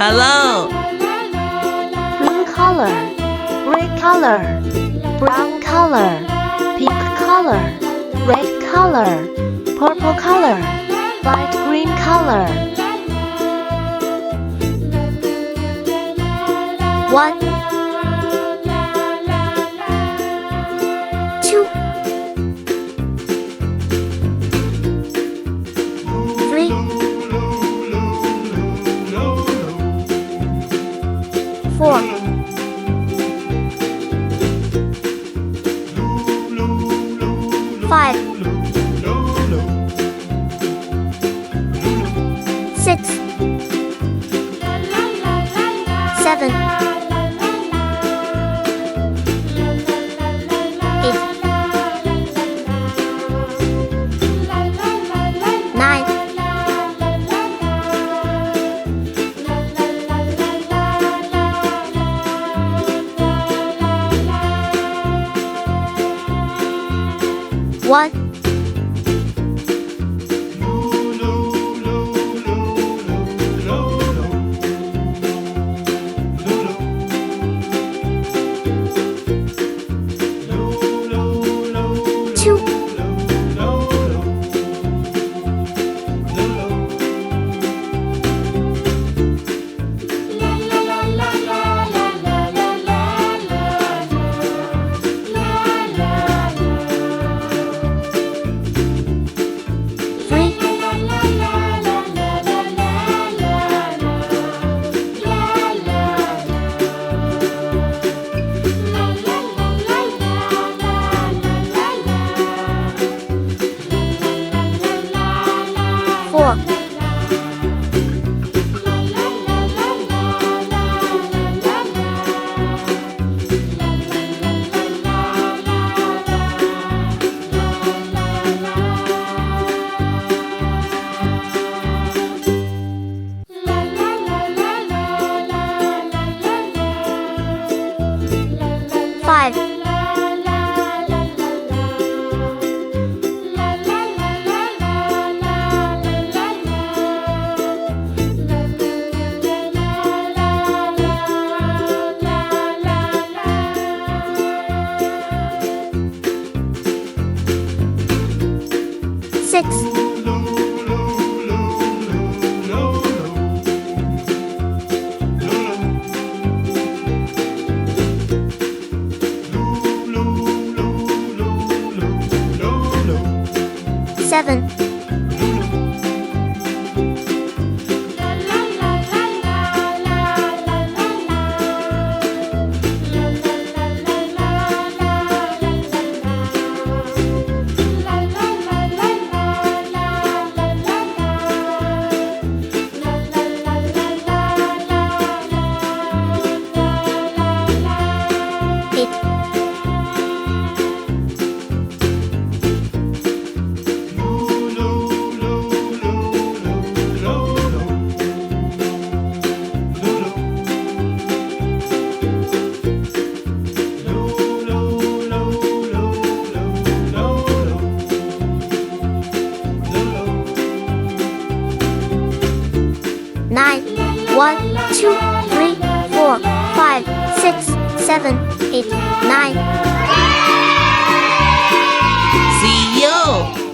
Hello. Blue color, red color, brown color, pink color, red color, purple color, light green color. 1 2 3 4 5 6 7 8 9 1 2 3 4 5 6 7 8 9 1 2 3 4 5 6 7 8 9 See you.